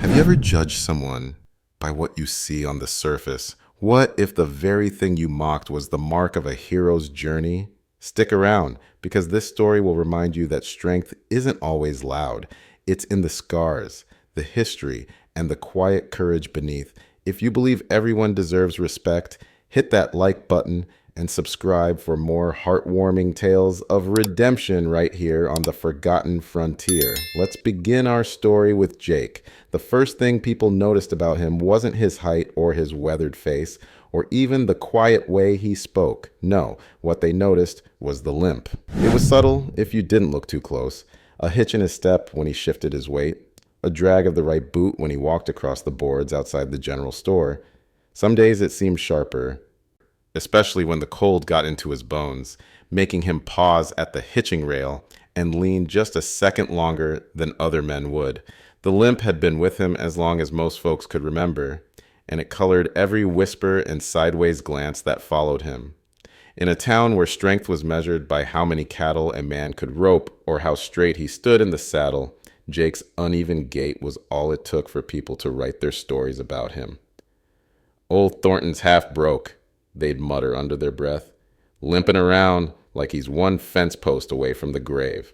Have you ever judged someone by what you see on the surface? What if the very thing you mocked was the mark of a hero's journey? Stick around, because this story will remind you that strength isn't always loud. It's in the scars, the history, and the quiet courage beneath. If you believe everyone deserves respect, hit that like button and subscribe for more heartwarming tales of redemption right here on the Forgotten Frontier. Let's begin our story with Jake. The first thing people noticed about him wasn't his height or his weathered face, or even the quiet way he spoke. No, what they noticed was the limp. It was subtle if you didn't look too close. A hitch in his step when he shifted his weight, a drag of the right boot when he walked across the boards outside the general store. Some days it seemed sharper, especially when the cold got into his bones, making him pause at the hitching rail and lean just a second longer than other men would. The limp had been with him as long as most folks could remember, and it colored every whisper and sideways glance that followed him. In a town where strength was measured by how many cattle a man could rope or how straight he stood in the saddle, Jake's uneven gait was all it took for people to write their stories about him. "Old Thornton's half broke," they'd mutter under their breath, limping around like he's one fence post away from the grave.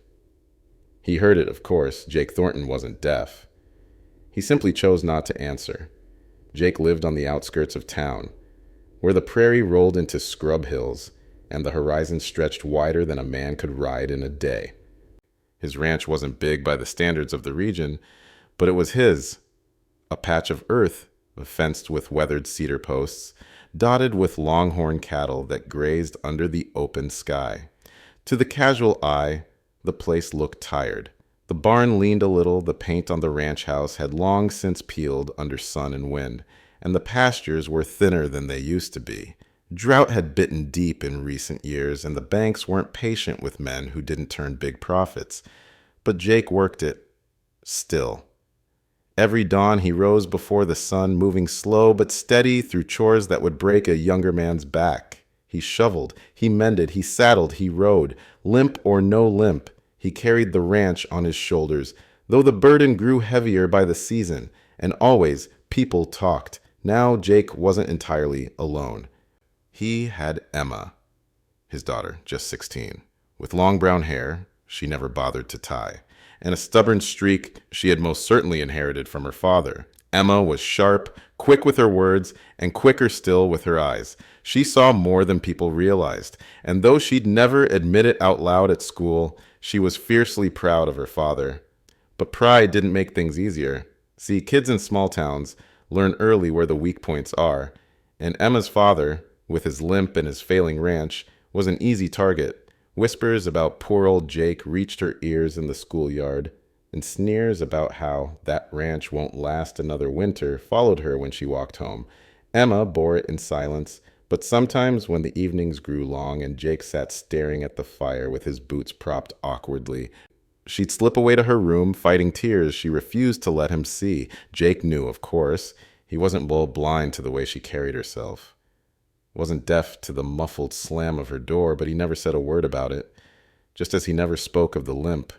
He heard it, of course. Jake Thornton wasn't deaf. He simply chose not to answer. Jake lived on the outskirts of town, where the prairie rolled into scrub hills and the horizon stretched wider than a man could ride in a day. His ranch wasn't big by the standards of the region, but it was his, a patch of earth fenced with weathered cedar posts, dotted with longhorn cattle that grazed under the open sky. To the casual eye, the place looked tired. The barn leaned a little, the paint on the ranch house had long since peeled under sun and wind, and the pastures were thinner than they used to be. Drought had bitten deep in recent years, and the banks weren't patient with men who didn't turn big profits. But Jake worked it, still. Every dawn he rose before the sun, moving slow but steady through chores that would break a younger man's back. He shoveled, he mended, he saddled, he rode. Limp or no limp, he carried the ranch on his shoulders, though the burden grew heavier by the season, and always people talked. Now Jake wasn't entirely alone. He had Emma, his daughter, just 16, with long brown hair she never bothered to tie, and a stubborn streak she had most certainly inherited from her father. Emma was sharp, quick with her words, and quicker still with her eyes. She saw more than people realized, and though she'd never admit it out loud at school, she was fiercely proud of her father. But pride didn't make things easier. See, kids in small towns learn early where the weak points are, and Emma's father, with his limp and his failing ranch, was an easy target. Whispers about poor old Jake reached her ears in the schoolyard, and sneers about how that ranch won't last another winter followed her when she walked home. Emma bore it in silence, but sometimes when the evenings grew long and Jake sat staring at the fire with his boots propped awkwardly, she'd slip away to her room, fighting tears she refused to let him see. Jake knew, of course. He wasn't blind to the way she carried herself. Wasn't deaf to the muffled slam of her door, but he never said a word about it, just as he never spoke of the limp.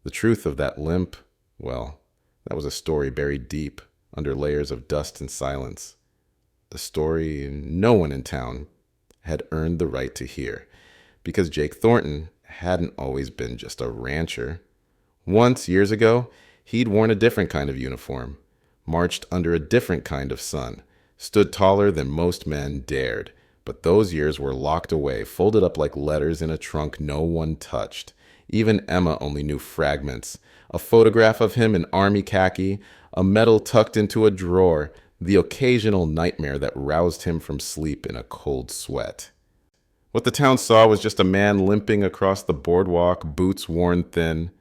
The truth of that limp, well, that was a story buried deep under layers of dust and silence. A story no one in town had earned the right to hear, because Jake Thornton hadn't always been just a rancher. Once, years ago, he'd worn a different kind of uniform, marched under a different kind of sun, stood taller than most men dared, but those years were locked away, folded up like letters in a trunk no one touched. Even Emma only knew fragments. A photograph of him in army khaki, a medal tucked into a drawer, the occasional nightmare that roused him from sleep in a cold sweat. What the town saw was just a man limping across the boardwalk, boots worn thin.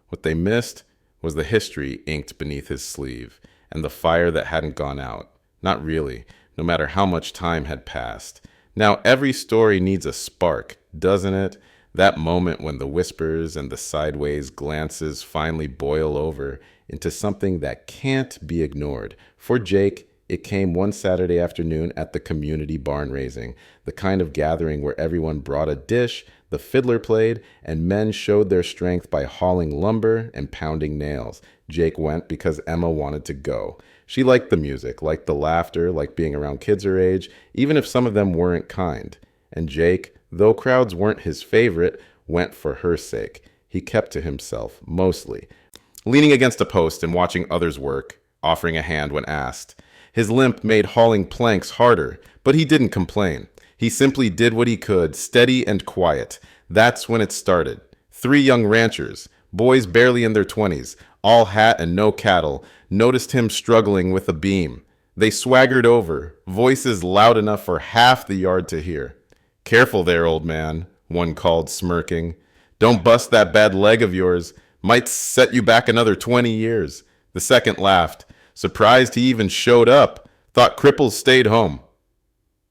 What they missed was the history inked beneath his sleeve, and the fire that hadn't gone out. Not really, no matter how much time had passed. Now every story needs a spark, doesn't it? That moment when the whispers and the sideways glances finally boil over into something that can't be ignored. For Jake, It came one Saturday afternoon at the community barn raising, the kind of gathering where everyone brought a dish, the fiddler played, and men showed their strength by hauling lumber and pounding nails. Jake went because Emma wanted to go. She liked the music, liked the laughter, liked being around kids her age, even if some of them weren't kind. And Jake, though crowds weren't his favorite, went for her sake. He kept to himself, mostly, leaning against a post and watching others work, offering a hand when asked. His limp made hauling planks harder, but he didn't complain. He simply did what he could, steady and quiet. That's when it started. 3 young ranchers, boys barely in their 20s, all hat and no cattle, noticed him struggling with a beam. They swaggered over, voices loud enough for half the yard to hear. "Careful there, old man," one called, smirking. "Don't bust that bad leg of yours. Might set you back another 20 years. The second laughed. "Surprised he even showed up. Thought cripples stayed home."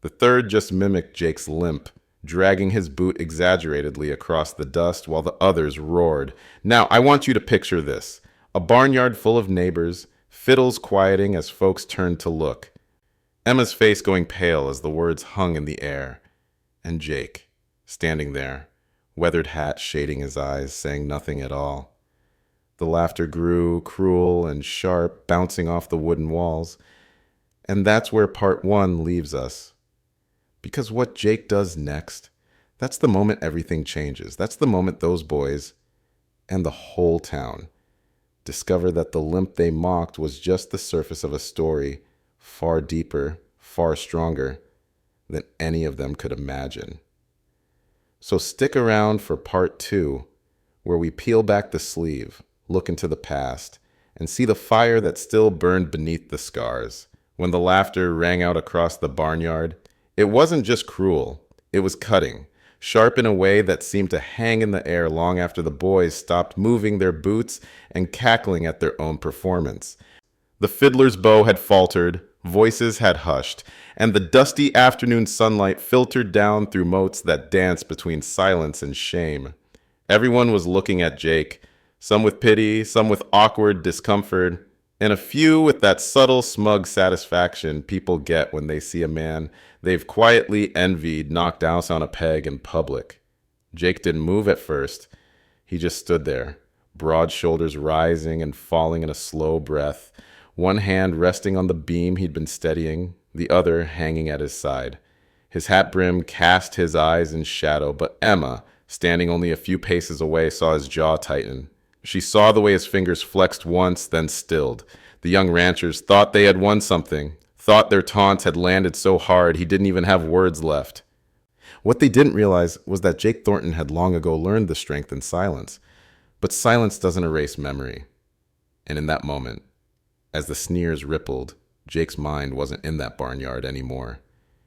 The third just mimicked Jake's limp, dragging his boot exaggeratedly across the dust while the others roared. Now, I want you to picture this. A barnyard full of neighbors, fiddles quieting as folks turned to look. Emma's face going pale as the words hung in the air. And Jake, standing there, weathered hat shading his eyes, saying nothing at all. The laughter grew, cruel and sharp, bouncing off the wooden walls. And that's where part 1 leaves us. Because what Jake does next, that's the moment everything changes. That's the moment those boys, and the whole town, discover that the limp they mocked was just the surface of a story far deeper, far stronger than any of them could imagine. So stick around for part 2, where we peel back the sleeve, look into the past, and see the fire that still burned beneath the scars. When the laughter rang out across the barnyard, it wasn't just cruel, it was cutting, sharp in a way that seemed to hang in the air long after the boys stopped moving their boots and cackling at their own performance. The fiddler's bow had faltered, voices had hushed, and the dusty afternoon sunlight filtered down through motes that danced between silence and shame. Everyone was looking at Jake, some with pity, some with awkward discomfort, and a few with that subtle, smug satisfaction people get when they see a man they've quietly envied knocked out on a peg in public. Jake didn't move at first. He just stood there, broad shoulders rising and falling in a slow breath, one hand resting on the beam he'd been steadying, the other hanging at his side. His hat brim cast his eyes in shadow, but Emma, standing only a few paces away, saw his jaw tighten. She saw the way his fingers flexed once, then stilled. The young ranchers thought they had won something, thought their taunt had landed so hard he didn't even have words left. What they didn't realize was that Jake Thornton had long ago learned the strength in silence. But silence doesn't erase memory. And in that moment, as the sneers rippled, Jake's mind wasn't in that barnyard anymore.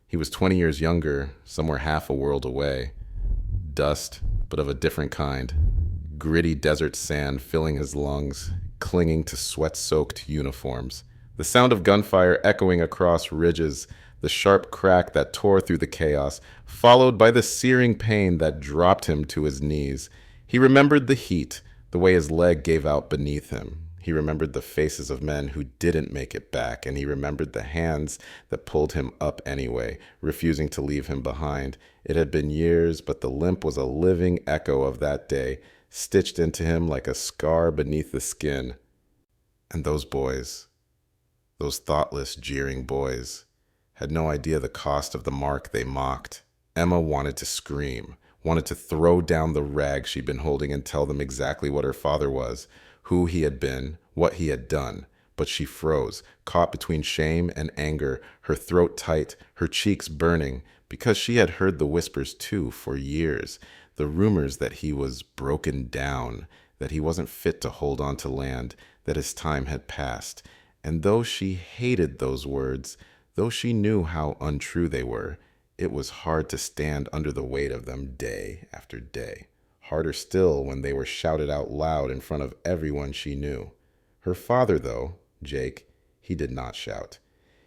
He was 20 years younger, somewhere half a world away. Dust, but of a different kind. Gritty desert sand filling his lungs, clinging to sweat-soaked uniforms. The sound of gunfire echoing across ridges, the sharp crack that tore through the chaos, followed by the searing pain that dropped him to his knees. He remembered the heat, the way his leg gave out beneath him. He remembered the faces of men who didn't make it back, and he remembered the hands that pulled him up anyway, refusing to leave him behind. It had been years, but the limp was a living echo of that day, stitched into him like a scar beneath the skin. And those boys, those thoughtless, jeering boys, had no idea the cost of the mark they mocked. Emma wanted to scream, wanted to throw down the rag she'd been holding and tell them exactly what her father was, who he had been, what he had done. But she froze, caught between shame and anger, her throat tight, her cheeks burning, because she had heard the whispers too for years, the rumors that he was broken down, that he wasn't fit to hold on to land, that his time had passed. And though she hated those words, though she knew how untrue they were, it was hard to stand under the weight of them day after day. Harder still when they were shouted out loud in front of everyone she knew. Her father, though, Jake, he did not shout.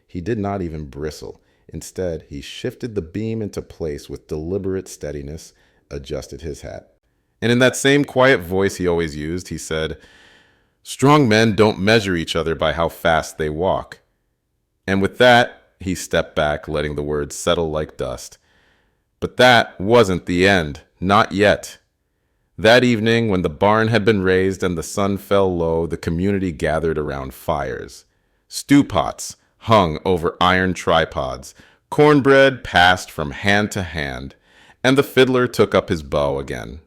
He did not even bristle. Instead, he shifted the beam into place with deliberate steadiness, adjusted his hat. And in that same quiet voice he always used, he said, "Strong men don't measure each other by how fast they walk." And with that, he stepped back, letting the words settle like dust. But that wasn't the end. Not yet. That evening, when the barn had been raised and the sun fell low, the community gathered around fires. Stew pots hung over iron tripods. Cornbread passed from hand to hand, and the fiddler took up his bow again.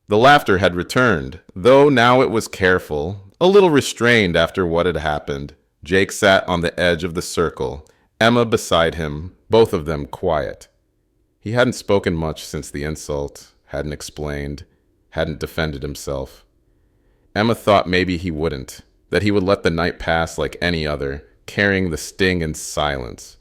The laughter had returned, though now it was careful, a little restrained after what had happened. Jake sat on the edge of the circle, Emma beside him, both of them quiet. He hadn't spoken much since the insult, hadn't explained, hadn't defended himself. Emma thought maybe he wouldn't, that he would let the night pass like any other, carrying the sting in silence.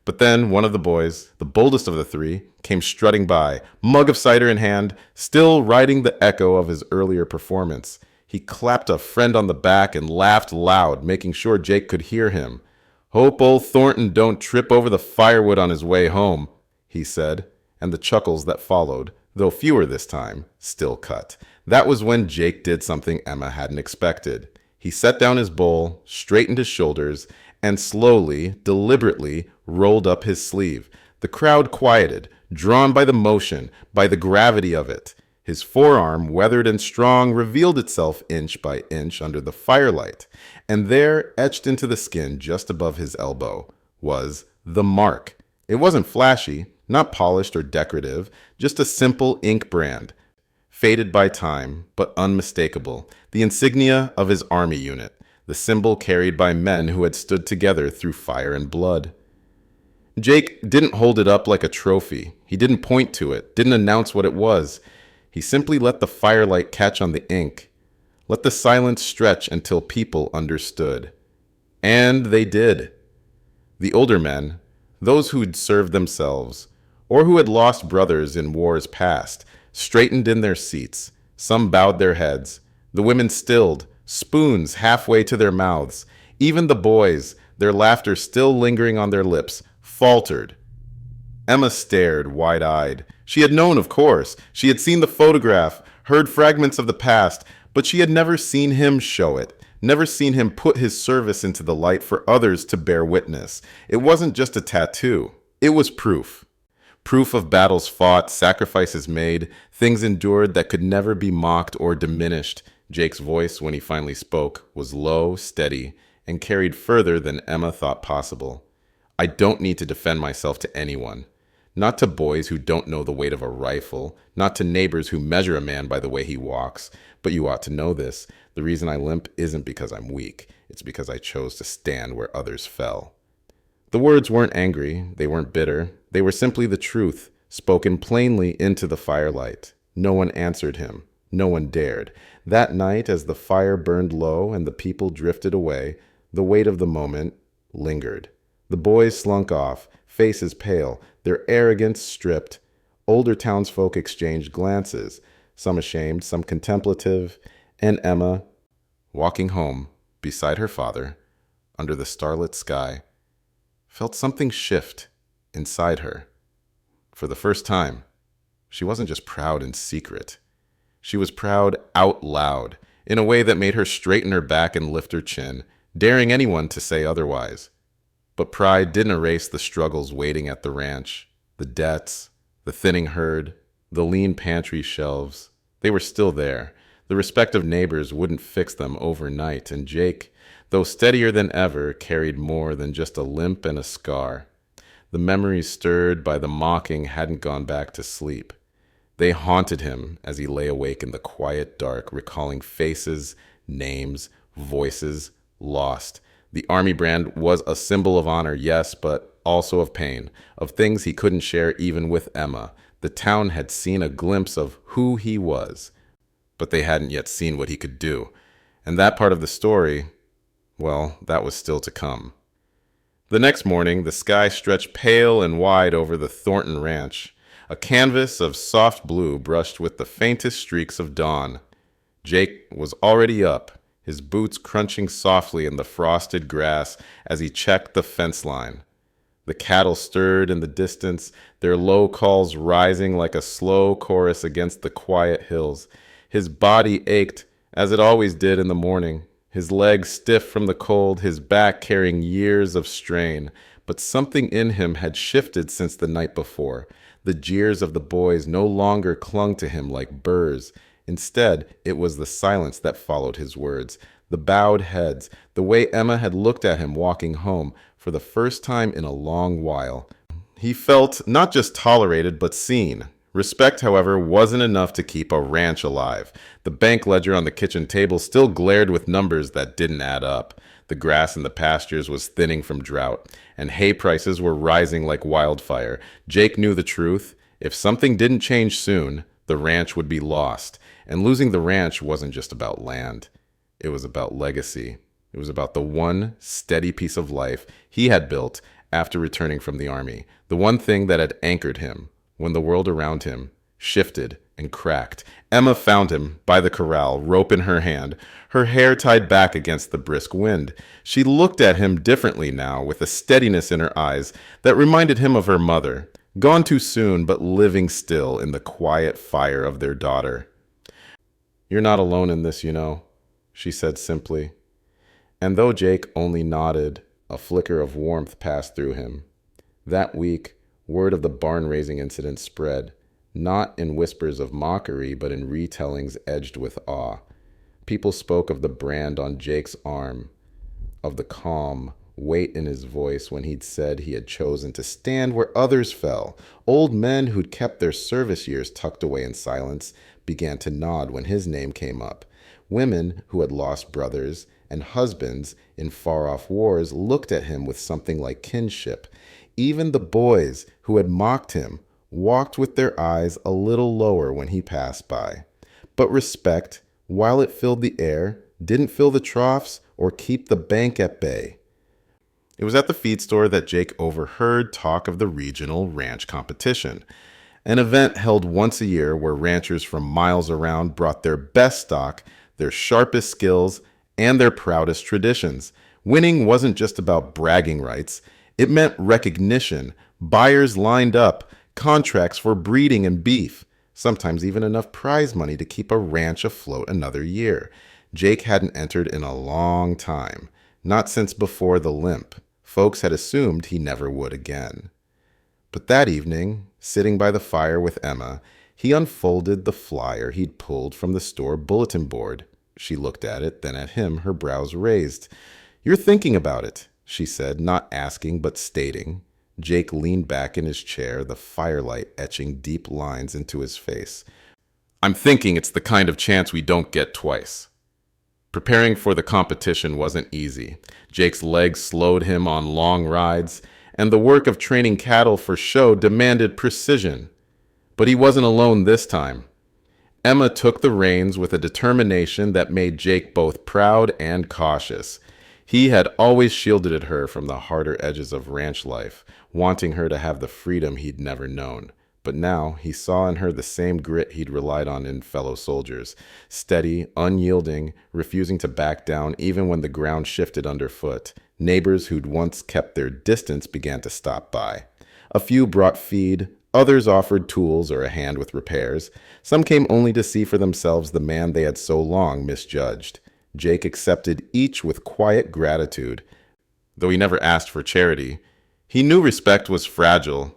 But then one of the boys, the boldest of the three, came strutting by, mug of cider in hand, still riding the echo of his earlier performance. He clapped a friend on the back and laughed loud, making sure Jake could hear him. "Hope old Thornton don't trip over the firewood on his way home," he said, and the chuckles that followed, though fewer this time, still cut. That was when Jake did something Emma hadn't expected. He set down his bowl, straightened his shoulders, and slowly, deliberately, rolled up his sleeve. The crowd quieted, drawn by the motion, by the gravity of it. His forearm, weathered and strong, revealed itself inch by inch under the firelight, and there, etched into the skin just above his elbow, was the mark. It wasn't flashy, not polished or decorative, just a simple ink brand, faded by time, but unmistakable, the insignia of his army unit, the symbol carried by men who had stood together through fire and blood. Jake didn't hold it up like a trophy. He didn't point to it, didn't announce what it was. He simply let the firelight catch on the ink, let the silence stretch until people understood. And they did. The older men, those who'd served themselves, or who had lost brothers in wars past, straightened in their seats. Some bowed their heads. The women stilled, spoons halfway to their mouths. Even the boys, their laughter still lingering on their lips, faltered. Emma stared, wide-eyed. She had known, of course. She had seen the photograph, heard fragments of the past, but she had never seen him show it, never seen him put his service into the light for others to bear witness. It wasn't just a tattoo. It was proof. Proof of battles fought, sacrifices made, things endured that could never be mocked or diminished. Jake's voice, when he finally spoke, was low, steady, and carried further than Emma thought possible. "I don't need to defend myself to anyone. Not to boys who don't know the weight of a rifle, not to neighbors who measure a man by the way he walks. But you ought to know this. The reason I limp isn't because I'm weak. It's because I chose to stand where others fell." The words weren't angry. They weren't bitter. They were simply the truth, spoken plainly into the firelight. No one answered him. No one dared. That night, as the fire burned low and the people drifted away, the weight of the moment lingered. The boys slunk off, faces pale, their arrogance stripped. Older townsfolk exchanged glances, some ashamed, some contemplative, and Emma, walking home beside her father, under the starlit sky, felt something shift inside her. For the first time, she wasn't just proud in secret. She was proud out loud, in a way that made her straighten her back and lift her chin, daring anyone to say otherwise. But pride didn't erase the struggles waiting at the ranch, the debts, the thinning herd, the lean pantry shelves. They were still there. The respect of neighbors wouldn't fix them overnight, and Jake, though steadier than ever, carried more than just a limp and a scar. The memories stirred by the mocking hadn't gone back to sleep. They haunted him as he lay awake in the quiet dark, recalling faces, names, voices, lost. The army brand was a symbol of honor, yes, but also of pain, of things he couldn't share even with Emma. The town had seen a glimpse of who he was, but they hadn't yet seen what he could do. And that part of the story, well, that was still to come. The next morning, the sky stretched pale and wide over the Thornton ranch, a canvas of soft blue brushed with the faintest streaks of dawn. Jake was already up, his boots crunching softly in the frosted grass as he checked the fence line. The cattle stirred in the distance, their low calls rising like a slow chorus against the quiet hills. His body ached, as it always did in the morning. his legs stiff from the cold, his back carrying years of strain. But something in him had shifted since the night before. The jeers of the boys no longer clung to him like burrs. Instead, it was the silence that followed his words, the bowed heads, the way Emma had looked at him walking home for the first time in a long while. He felt not just tolerated, but seen. Respect, however, wasn't enough to keep a ranch alive. The bank ledger on the kitchen table still glared with numbers that didn't add up. The grass in the pastures was thinning from drought, and hay prices were rising like wildfire. Jake knew the truth. If something didn't change soon, the ranch would be lost. And losing the ranch wasn't just about land. It was about legacy. It was about the one steady piece of life he had built after returning from the army, the one thing that had anchored him when the world around him shifted and cracked. Emma found him by the corral, rope in her hand, her hair tied back against the brisk wind. She looked at him differently now, with a steadiness in her eyes that reminded him of her mother, gone too soon but living still in the quiet fire of their daughter. "You're not alone in this, you know," she said simply. And though Jake only nodded, a flicker of warmth passed through him. That week, word of the barn-raising incident spread, not in whispers of mockery, but in retellings edged with awe. People spoke of the brand on Jake's arm, of the calm weight in his voice when he'd said he had chosen to stand where others fell. Old men who'd kept their service years tucked away in silence began to nod when his name came up. Women who had lost brothers and husbands in far-off wars looked at him with something like kinship. Even the boys who had mocked him walked with their eyes a little lower when he passed by. But respect, while it filled the air, didn't fill the troughs or keep the bank at bay. It was at the feed store that Jake overheard talk of the regional ranch competition, an event held once a year where ranchers from miles around brought their best stock, their sharpest skills, and their proudest traditions. Winning wasn't just about bragging rights. It meant recognition, buyers lined up, contracts for breeding and beef, sometimes even enough prize money to keep a ranch afloat another year. Jake hadn't entered in a long time, not since before the limp. Folks had assumed he never would again. But that evening, sitting by the fire with Emma, he unfolded the flyer he'd pulled from the store bulletin board. She looked at it, then at him, her brows raised. "You're thinking about it," she said, not asking but stating. Jake leaned back in his chair, the firelight etching deep lines into his face. "I'm thinking it's the kind of chance we don't get twice." Preparing for the competition wasn't easy. Jake's legs slowed him on long rides, and the work of training cattle for show demanded precision. But he wasn't alone this time. Emma took the reins with a determination that made Jake both proud and cautious. He had always shielded her from the harder edges of ranch life, wanting her to have the freedom he'd never known. But now he saw in her the same grit he'd relied on in fellow soldiers, steady, unyielding, refusing to back down even when the ground shifted underfoot. Neighbors who'd once kept their distance began to stop by. A few brought feed, others offered tools or a hand with repairs. Some came only to see for themselves the man they had so long misjudged. Jake accepted each with quiet gratitude. Though he never asked for charity, he knew respect was fragile.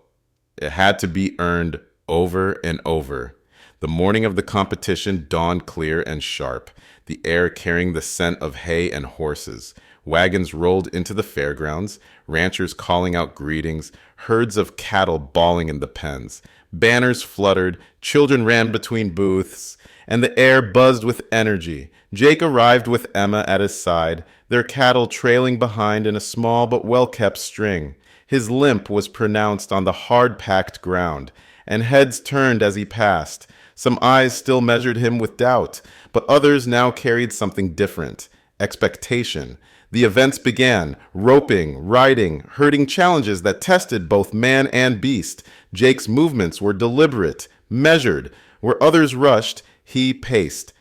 It had to be earned over and over. The morning of the competition dawned clear and sharp, the air carrying the scent of hay and horses. Wagons rolled into the fairgrounds, ranchers calling out greetings, herds of cattle bawling in the pens. Banners fluttered, children ran between booths, and the air buzzed with energy. Jake arrived with Emma at his side, their cattle trailing behind in a small but well-kept string. His limp was pronounced on the hard-packed ground, and heads turned as he passed. Some eyes still measured him with doubt, but others now carried something different: expectation. The events began, roping, riding, herding challenges that tested both man and beast. Jake's movements were deliberate, measured. Where others rushed, he paced.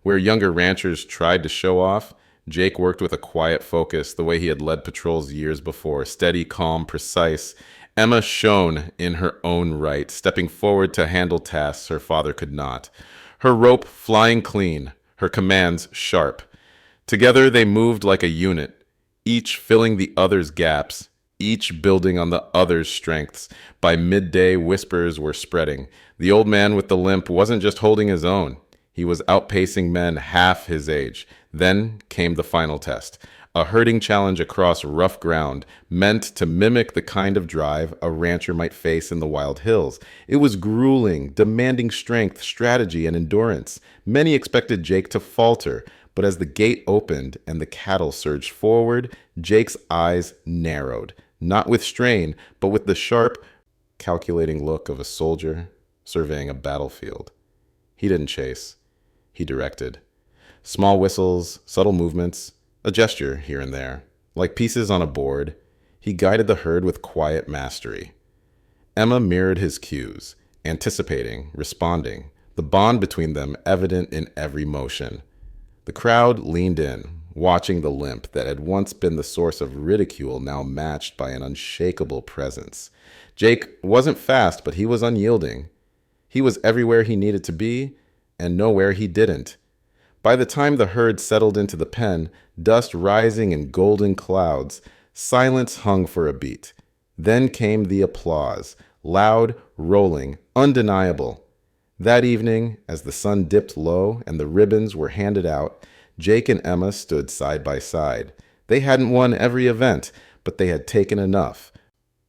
Where younger ranchers tried to show off, Jake worked with a quiet focus, the way he had led patrols years before, steady, calm, precise. Emma shone in her own right, stepping forward to handle tasks her father could not. Her rope flying clean, her commands sharp. Together they moved like a unit, each filling the other's gaps, each building on the other's strengths. By midday, whispers were spreading. The old man with the limp wasn't just holding his own. He was outpacing men half his age. Then came the final test, a herding challenge across rough ground, meant to mimic the kind of drive a rancher might face in the wild hills. It was grueling, demanding strength, strategy, and endurance. Many expected Jake to falter, but as the gate opened and the cattle surged forward, Jake's eyes narrowed, not with strain, but with the sharp, calculating look of a soldier surveying a battlefield. He didn't chase. He directed. Small whistles, subtle movements, a gesture here and there. Like pieces on a board, he guided the herd with quiet mastery. Emma mirrored his cues, anticipating, responding, the bond between them evident in every motion. The crowd leaned in, watching the limp that had once been the source of ridicule now matched by an unshakable presence. Jake wasn't fast, but he was unyielding. He was everywhere he needed to be, and nowhere he didn't. By the time the herd settled into the pen, dust rising in golden clouds, silence hung for a beat. Then came the applause, loud, rolling, undeniable. That evening, as the sun dipped low and the ribbons were handed out, Jake and Emma stood side by side. They hadn't won every event, but they had taken enough.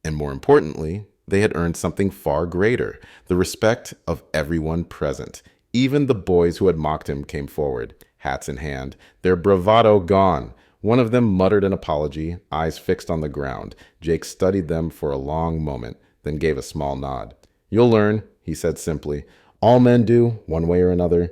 And more importantly, they had earned something far greater, the respect of everyone present. Even the boys who had mocked him came forward, hats in hand, their bravado gone. One of them muttered an apology, eyes fixed on the ground. Jake studied them for a long moment, then gave a small nod. "You'll learn," he said simply. "All men do, one way or another."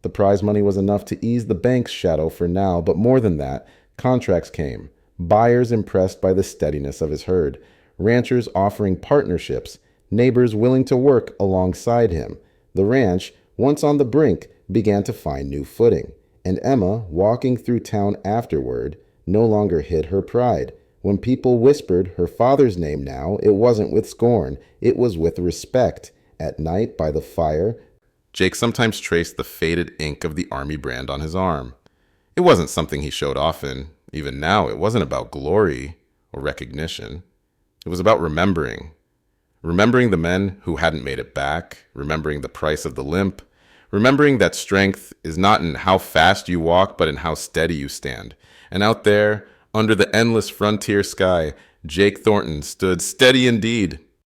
The prize money was enough to ease the bank's shadow for now, but more than that, contracts came. Buyers impressed by the steadiness of his herd, ranchers offering partnerships, neighbors willing to work alongside him. The ranch, once on the brink, began to find new footing, and Emma, walking through town afterward, no longer hid her pride. When people whispered her father's name now, it wasn't with scorn, it was with respect. At night, by the fire, Jake sometimes traced the faded ink of the army brand on his arm. It wasn't something he showed often. Even now, it wasn't about glory or recognition. It was about remembering. Remembering the men who hadn't made it back, remembering the price of the limp, remembering that strength is not in how fast you walk, but in how steady you stand. And out there, under the endless frontier sky, Jake Thornton stood steady indeed,